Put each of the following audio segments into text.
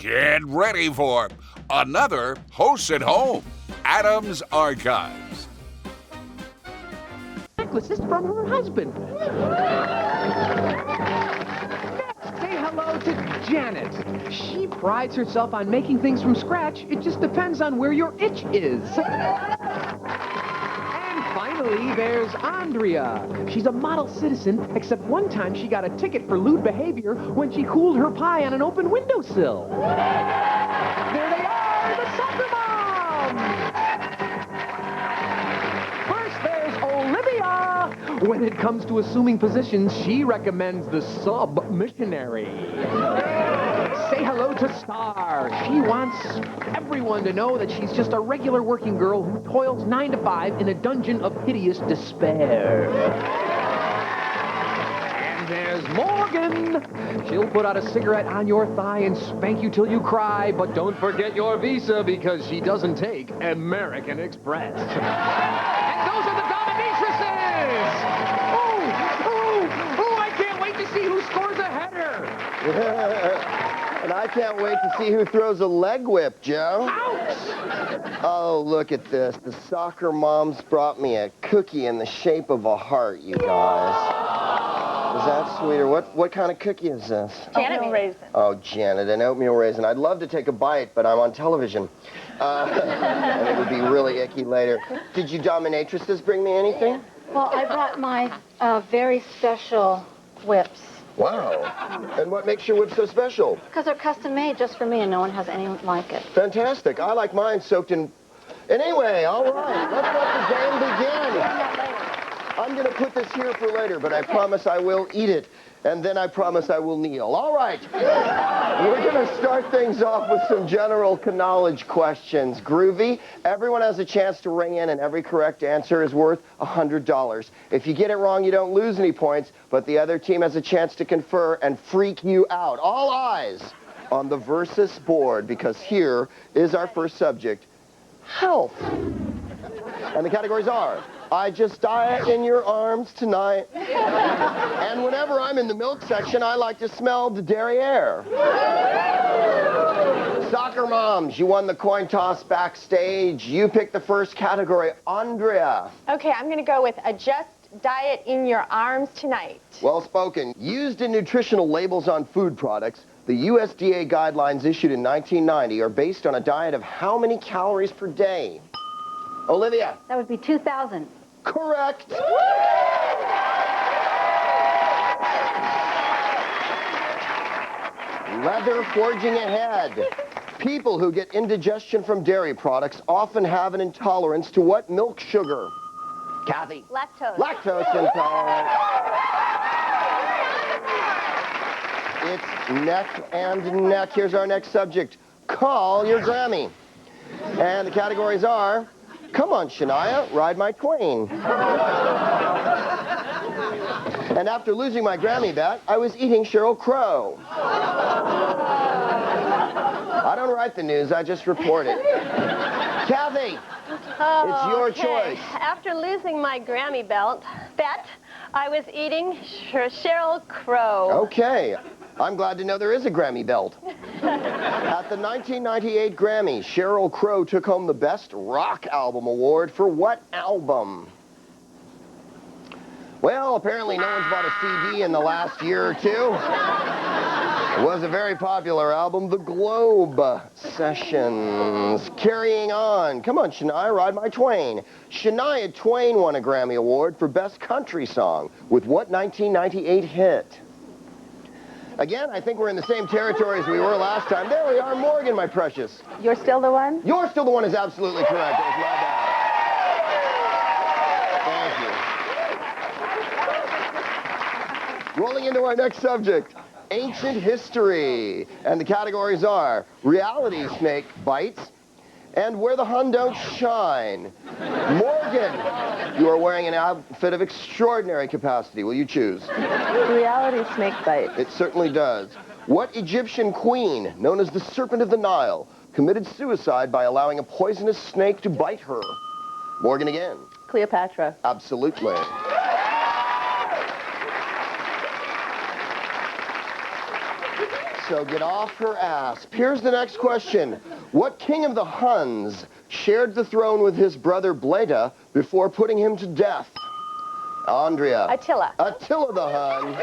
Get ready for another Hosts at Home, Adam's Archives. Necklace is from her husband. Next, say hello to Janet. She prides herself on making things from scratch. It just depends on where your itch is. And finally, there's Andrea. She's a model citizen, except one time she got a ticket for lewd behavior when she cooled her pie on an open windowsill. There they are, the soccer moms! First, there's Olivia. When it comes to assuming positions, she recommends the sub-missionary. Say hello to Star. She wants everyone to know that she's just a regular working girl who toils 9 to 5 in a dungeon of hideous despair. And there's Morgan. She'll put out a cigarette on your thigh and spank you till you cry, but don't forget your visa because she doesn't take American Express. And those are the Dominatrices! Oh, I can't wait to see who scores a header! And I can't wait to see who throws a leg whip, Joe. Ouch! Oh, look at this. The soccer moms brought me a cookie in the shape of a heart, you guys. Is that sweet? Or what kind of cookie is this? Oatmeal raisin. Oh, Janet, an oatmeal raisin. I'd love to take a bite, but I'm on television. And it would be really icky later. Did you Dominatrices bring me anything? Well, I brought my very special whips. Wow. And what makes your whip so special? Because they're custom made just for me and no one has any like it. Fantastic. I like mine soaked in... Anyway, all right. Let's let the game begin. I'm going to put this here for later, but I promise I will eat it. And then I promise I will kneel. All right. We're going to start things off with some general knowledge questions. Groovy. Everyone has a chance to ring in, and every correct answer is worth $100. If you get it wrong, you don't lose any points, but the other team has a chance to confer and freak you out. All eyes on the versus board, because here is our first subject, health. And the categories are: I just diet in your arms tonight. And whenever I'm in the milk section, I like to smell the derriere. Soccer moms, you won the coin toss backstage. You picked the first category. Andrea. Okay, I'm going to go with a just diet in your arms tonight. Well spoken. Used in nutritional labels on food products, the USDA guidelines issued in 1990 are based on a diet of how many calories per day? Olivia. That would be 2,000. Correct. Leather forging ahead. People who get indigestion from dairy products often have an intolerance to what milk sugar? Kathy. Lactose. Lactose intolerant. It's neck and neck. Here's our next subject. Call your Grammy. And the categories are: come on, Shania, ride my twain. And after losing my Grammy bet, I was eating Sheryl Crow. I don't write the news, I just report it. Kathy, it's your choice. After losing my Grammy bet, I was eating Sheryl Crow. Okay. I'm glad to know there is a Grammy belt. At the 1998 Grammys, Sheryl Crow took home the Best Rock Album Award for what album? Well, apparently no one's bought a CD in the last year or two. It was a very popular album, The Globe Sessions. Carrying on. Come on, Shania, ride my twain. Shania Twain won a Grammy Award for Best Country Song with what 1998 hit? Again, I think we're in the same territory as we were last time. There we are, Morgan, my precious. You're still the one? You're still the one is absolutely correct. That was my bad. Thank you. Rolling into our next subject, ancient history. And the categories are reality snake bites and where the Hun don't shine. Morgan, you are wearing an outfit of extraordinary capacity. Will you choose? Reality snake bite. It certainly does. What Egyptian queen, known as the Serpent of the Nile, committed suicide by allowing a poisonous snake to bite her? Morgan again. Cleopatra. Absolutely. So get off her ass. Here's the next question. What king of the Huns shared the throne with his brother Bleda before putting him to death? Andrea. Attila. Attila the Hun.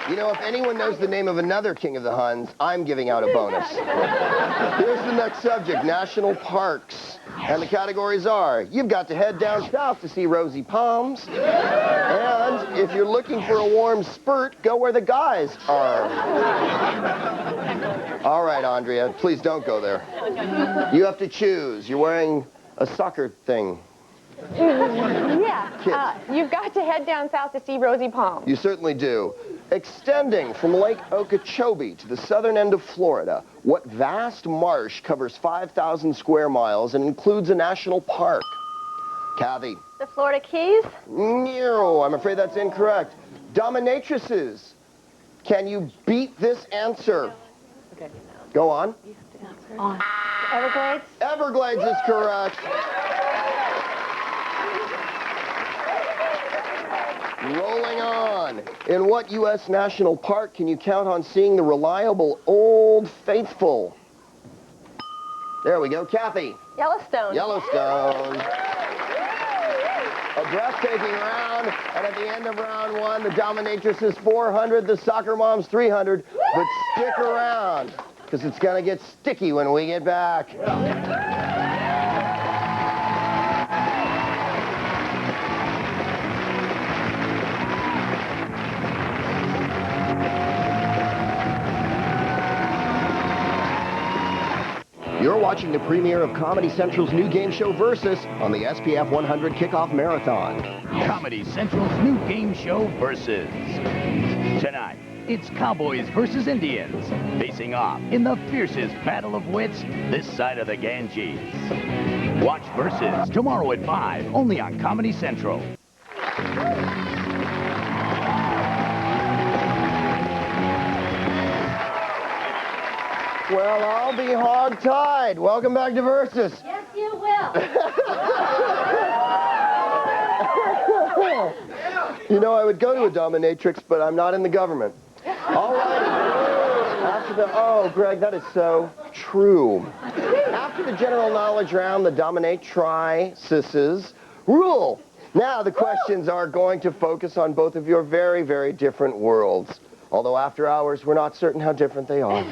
You know, if anyone knows the name of another king of the Huns, I'm giving out a bonus. Here's the next subject, national parks. And the categories are, you've got to head down south to see rosy palms. And if you're looking for a warm spurt, go where the guys are. All right, Andrea, please don't go there. You have to choose. You're wearing a soccer thing. Yeah. You've got to head down south to see rosy palms. You certainly do. Extending from Lake Okeechobee to the southern end of Florida, what vast marsh covers 5,000 square miles and includes a national park? Kathy. The Florida Keys. No, I'm afraid that's incorrect. Dominatrices. Can you beat this answer? Okay. Go on. Everglades? Everglades is correct. Rolling on. In what U.S. national park can you count on seeing the reliable Old Faithful? There we go. Kathy. Yellowstone. Yellowstone. A breathtaking round, and at the end of round one, the Dominatrices 400, the Soccer Moms 300. But stick around, because it's going to get sticky when we get back. You're watching the premiere of Comedy Central's new game show Versus on the SPF 100 Kickoff Marathon. Comedy Central's new game show Versus. Tonight, it's Cowboys versus Indians, facing off in the fiercest battle of wits this side of the Ganges. Watch Versus tomorrow at 5, only on Comedy Central. Well, I'll be hog-tied. Welcome back to Versus. Yes, you will. You know, I would go to a dominatrix, but I'm not in the government. All right. Oh, Greg, that is so true. After the general knowledge round, the dominatrices rule. Now the questions are going to focus on both of your very, very different worlds. Although after hours, we're not certain how different they are.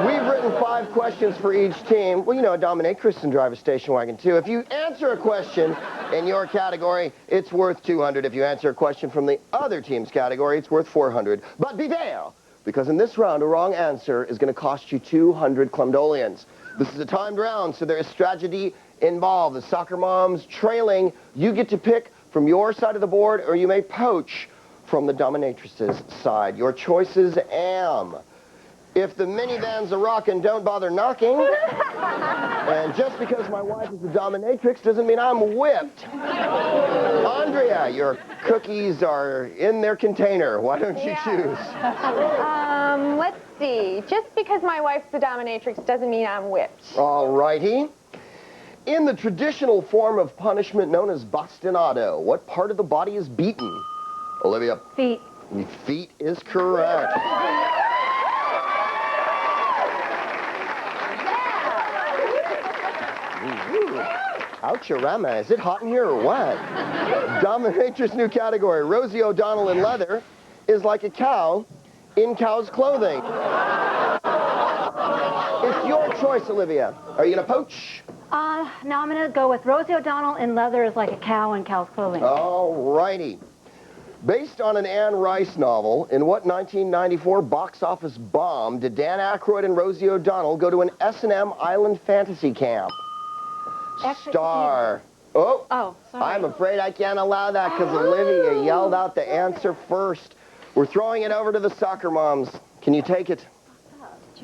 We've written 5 questions for each team. Well, you know, a dominatrix can drive a station wagon, too. If you answer a question in your category, it's worth 200. If you answer a question from the other team's category, it's worth 400. But beware, because in this round, a wrong answer is going to cost you 200 Clemdolians. This is a timed round, so there is strategy involved. The Soccer Moms trailing. You get to pick from your side of the board, or you may poach from the dominatrices' side. Your choices am. If the minivans are rocking, don't bother knocking. And just because my wife is a dominatrix doesn't mean I'm whipped. Andrea, your cookies are in their container. Why don't you choose? Let's see. Just because my wife's a dominatrix doesn't mean I'm whipped. All righty. In the traditional form of punishment known as bastinado, what part of the body is beaten? Olivia. Feet. Feet is correct. Ouch-a-rama, is it hot in here or what? Dominatrix new category. Rosie O'Donnell in leather is like a cow in cow's clothing. It's your choice, Olivia. Are you going to poach? No, I'm going to go with Rosie O'Donnell in leather is like a cow in cow's clothing. All righty. Based on an Anne Rice novel, in what 1994 box office bomb did Dan Aykroyd and Rosie O'Donnell go to an S&M island fantasy camp? Star. Oh, sorry. I'm afraid I can't allow that because Olivia yelled out the answer first. We're throwing it over to the Soccer Moms. Can you take it?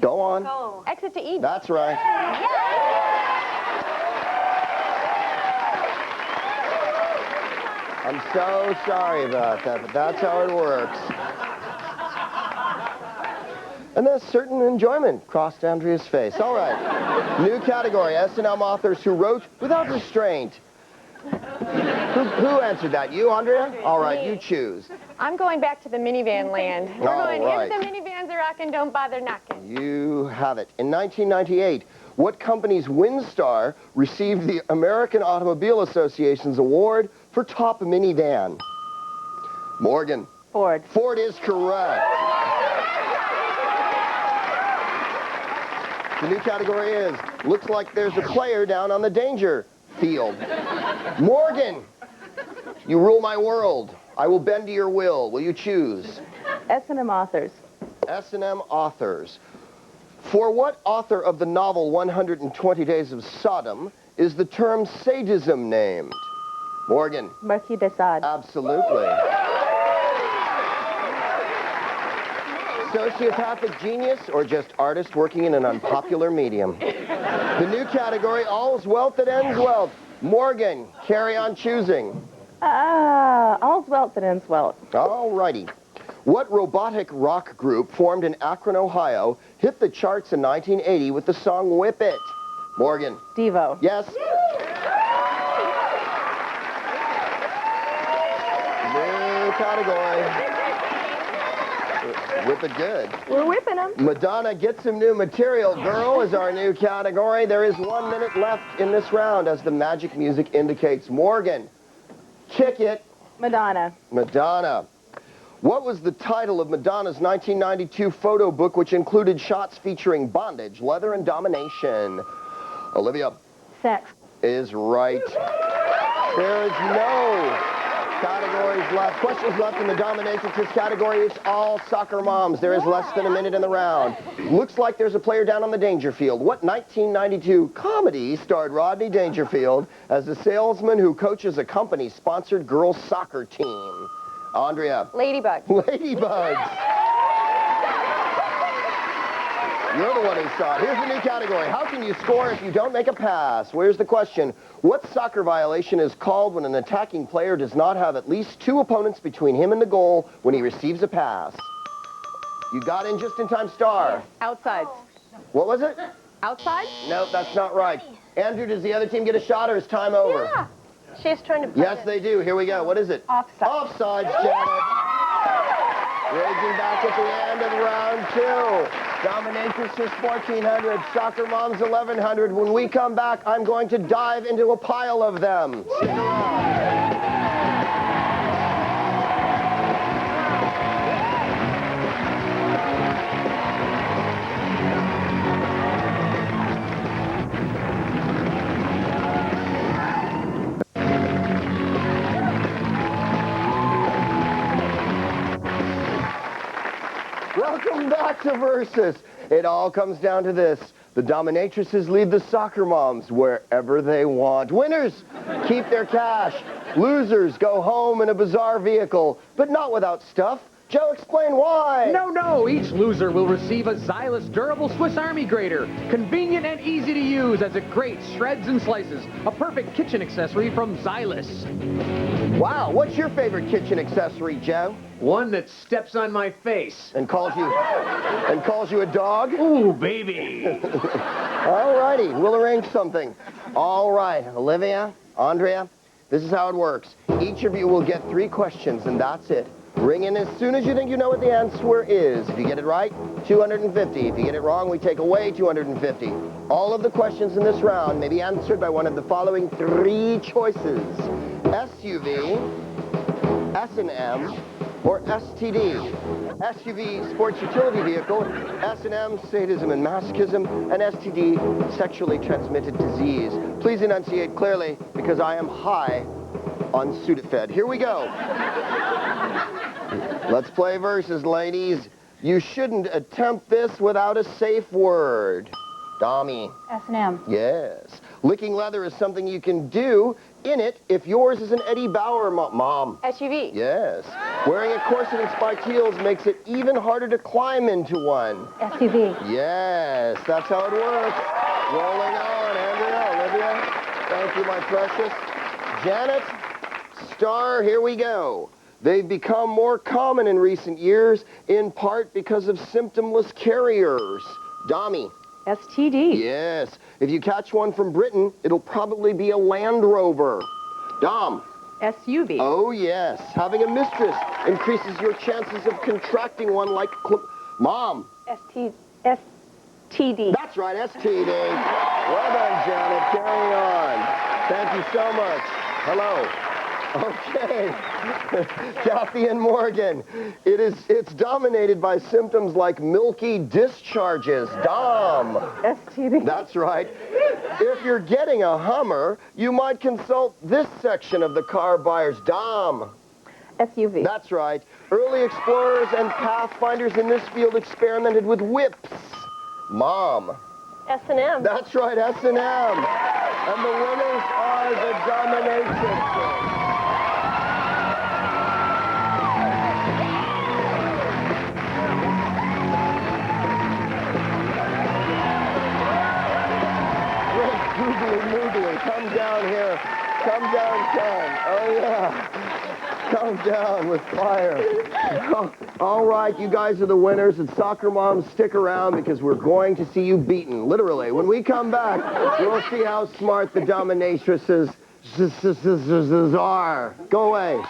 Go on. Exit to Eden. That's right. I'm so sorry about that, but that's how it works. And a certain enjoyment crossed Andrea's face. All right. New category, S&M authors who wrote without restraint. Who answered that? You, Andrea? All right, you choose. I'm going back to the minivan land. We're going, right. if the minivans are rocking, don't bother knocking. You have it. In 1998, what company's Windstar received the American Automobile Association's award for top minivan? Morgan. Ford. Ford is correct. The new category is, looks like there's a player down on the danger field. Morgan, you rule my world. I will bend to your will. Will you choose? S&M Authors. S&M Authors. For what author of the novel 120 Days of Sodom is the term sadism named? Morgan. Marquis de Sade. Absolutely. Sociopathic genius or just artist working in an unpopular medium? The new category, all's wealth that ends wealth. Morgan, carry on choosing. All's wealth that ends wealth. All righty. What robotic rock group formed in Akron, Ohio, hit the charts in 1980 with the song Whip It? Morgan. Devo. Yes. New category. Whip it good. We're whipping them. Madonna gets some new material. Girl is our new category. There is 1 minute left in this round as the magic music indicates. Morgan, kick it. Madonna. Madonna. What was the title of Madonna's 1992 photo book which included shots featuring bondage, leather, and domination? Olivia. Sex. Is right. There is no categories left. Questions left in the Dominatrices category. It's all soccer moms. There is less than a minute in the round. Looks like there's a player down on the danger field. What 1992 comedy starred Rodney Dangerfield as a salesman who coaches a company-sponsored girls' soccer team? Andrea. Ladybug. Ladybugs. You're the one who saw it. Here's the new category. How can you score if you don't make a pass? Where's the question? What soccer violation is called when an attacking player does not have at least 2 opponents between him and the goal when he receives a pass? You got in just in time, Star. Outside. What was it? Outside? Nope, that's not right. Andrew, does the other team get a shot or is time over? Yeah. She's trying to... Yes, they do. Here we go. What is it? Offside. Offsides, Janet. Raging back at the end of round 2. Dominatrices 1,400, Soccer Moms 1,100. When we come back, I'm going to dive into a pile of them. Stick around. Welcome back to Versus. It all comes down to this. The Dominatrices lead the Soccer Moms wherever they want. Winners keep their cash. Losers go home in a bizarre vehicle, but not without stuff. Joe, explain why. No. Each loser will receive a Xylus durable Swiss Army grater. Convenient and easy to use as it grates, shreds, and slices. A perfect kitchen accessory from Xylus. Wow, what's your favorite kitchen accessory, Joe? One that steps on my face. And calls you a dog? Ooh, baby. All righty, we'll arrange something. All right, Olivia, Andrea, this is how it works. Each of you will get 3 questions, and that's it. Ring in as soon as you think you know what the answer is. If you get it right, 250. If you get it wrong, we take away 250. All of the questions in this round may be answered by one of the following 3 choices. SUV, S&M, or STD. SUV, sports utility vehicle, S&M, sadism and masochism, and STD, sexually transmitted disease. Please enunciate clearly because I am high on Sudafed. Here we go. Let's play Versus, ladies. You shouldn't attempt this without a safe word. Dommy. S&M. Yes. Licking leather is something you can do in it if yours is an Eddie Bauer mom. SUV. Yes. Wearing a corset and spiked heels makes it even harder to climb into one. SUV. Yes, that's how it works. Rolling on, Andrea, Olivia. Thank you, my precious. Janet, Star, here we go. They've become more common in recent years, in part because of symptomless carriers. Dommy. STD. Yes. If you catch one from Britain, it'll probably be a Land Rover. Dom. SUV. Oh, yes. Having a mistress increases your chances of contracting one like Mom. STD. That's right, STD. Well done, Janet. Carry on. Thank you so much. Hello. Okay. Kathy and Morgan. It's dominated by symptoms like milky discharges. Dom. STD. That's right. If you're getting a Hummer, you might consult this section of the car buyers. Dom. SUV. That's right. Early explorers and pathfinders in this field experimented with whips. Mom. S&M. That's right, S&M. And the winners are the Dominatrices. Googly, come down here. Come down, son. Oh, yeah. Come down with fire. All right, you guys are the winners, and soccer moms, stick around because we're going to see you beaten, literally. When we come back, we'll see how smart the Dominatrices are. Go away.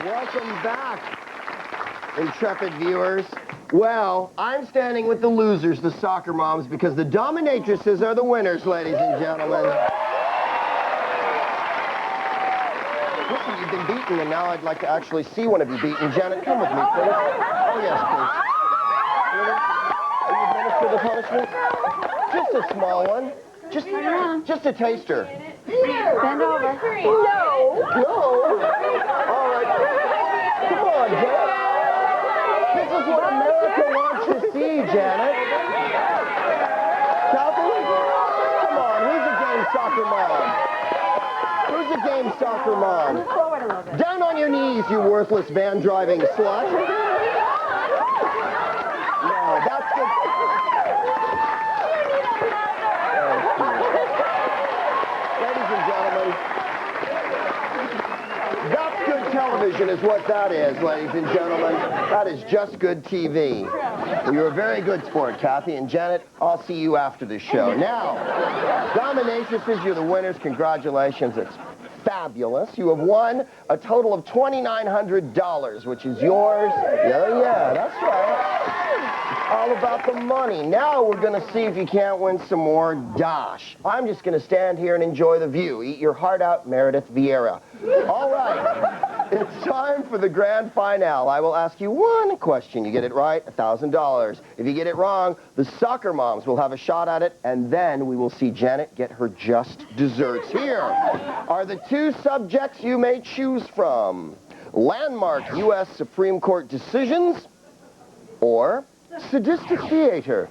Welcome back, intrepid viewers. Well, I'm standing with the losers, the soccer moms, because the Dominatrices are the winners, ladies and gentlemen. Listen, you've been beaten, and now I'd like to actually see one of you beaten. Janet, come with me, please. Oh, yes, please. Will you administer the punishment? Just a small one. Just a taster. Bend over. No. All right. Come on, Janet. This is what America wants to see, Janet. Kathy, come on. Who's a game soccer mom? Who's a game soccer mom? Move forward a little bit. Down on your knees, you worthless van-driving slut. No, that's good. Ladies and gentlemen, that's good television is what that is, ladies and gentlemen. That is just good TV. Well, you're a very good sport, Kathy. And Janet, I'll see you after the show. Now, Dominatrices, you're the winners. Congratulations. It's fabulous. You have won a total of $2,900, which is yours. Yeah, that's right. All about the money. Now we're going to see if you can't win some more dosh. I'm just going to stand here and enjoy the view. Eat your heart out, Meredith Vieira. All right. It's time for the grand finale. I will ask you one question. You get it right, $1,000. If you get it wrong, the soccer moms will have a shot at it, and then we will see Janet get her just desserts. Here are the two subjects you may choose from. Landmark U.S. Supreme Court decisions or Sadistic Theater,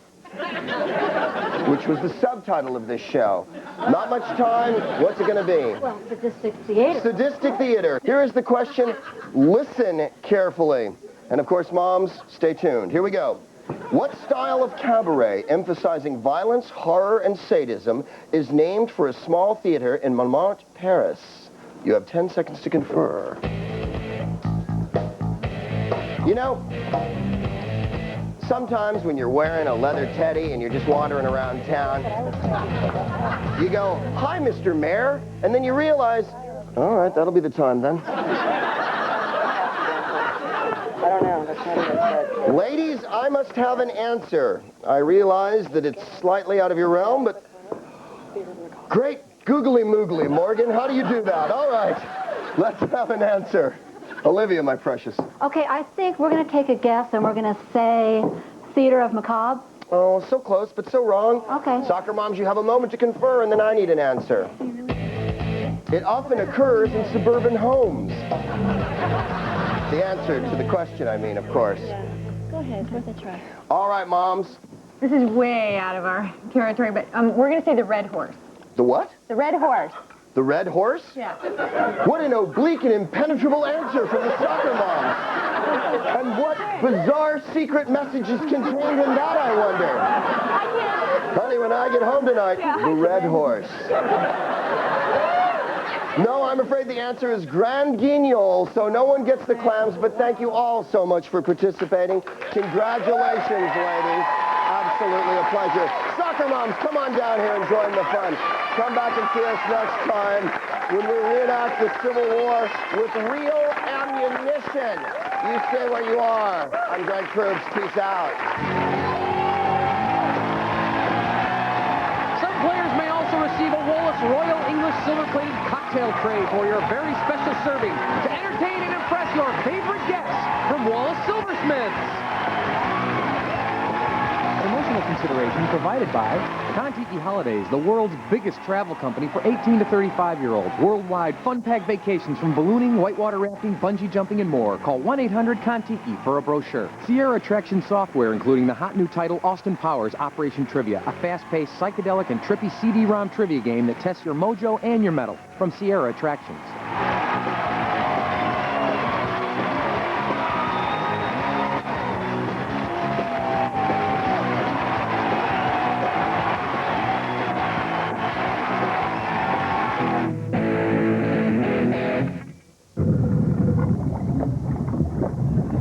which was the subtitle of this show. Not much time. What's it going to be? Well, Sadistic Theater. Sadistic Theater. Here is the question. Listen carefully. And of course, moms, stay tuned. Here we go. What style of cabaret emphasizing violence, horror, and sadism is named for a small theater in Montmartre, Paris? You have 10 seconds to confer. You know, sometimes when you're wearing a leather teddy and you're just wandering around town, you go, "Hi, Mr. Mayor," and then you realize, all right, that'll be the time then. I don't know. That's not even good. Ladies, I must have an answer. I realize that it's slightly out of your realm, but great googly moogly, Morgan. How do you do that? All right, let's have an answer. Olivia, my precious. Okay, I think we're going to take a guess, and we're going to say Theater of Macabre. Oh, so close, but so wrong. Okay. Soccer moms, you have a moment to confer, and then I need an answer. It often occurs in suburban homes. The answer to the question, I mean, of course. Go ahead, it's worth a try. All right, moms. This is way out of our territory, but we're going to say the red horse. The what? The red horse. The red horse? Yeah. What an oblique and impenetrable answer from the soccer moms. And what bizarre secret message is contained in that, I wonder? Honey, when I get home tonight, the red horse. No, I'm afraid the answer is Grand Guignol, so no one gets the clams, but thank you all so much for participating. Congratulations, ladies. Absolutely a pleasure. Soccer moms, come on down here and join the fun. Come back and see us next time when we reenact the Civil War with real ammunition. You stay where you are. I'm Greg Proops. Peace out. Some players may also receive a Wallace Royal English silver-plated cocktail tray for your very special serving to entertain and impress your favorite guests from Wallace Silversmiths. Promotional consideration provided by Kontiki Holidays, the world's biggest travel company for 18 to 35-year-olds. Worldwide fun-packed vacations from ballooning, whitewater rafting, bungee jumping, and more. Call 1-800-KONTIKI for a brochure. Sierra Attraction Software, including the hot new title Austin Powers Operation Trivia, a fast-paced, psychedelic, and trippy CD-ROM trivia game that tests your mojo and your mettle from Sierra Attractions.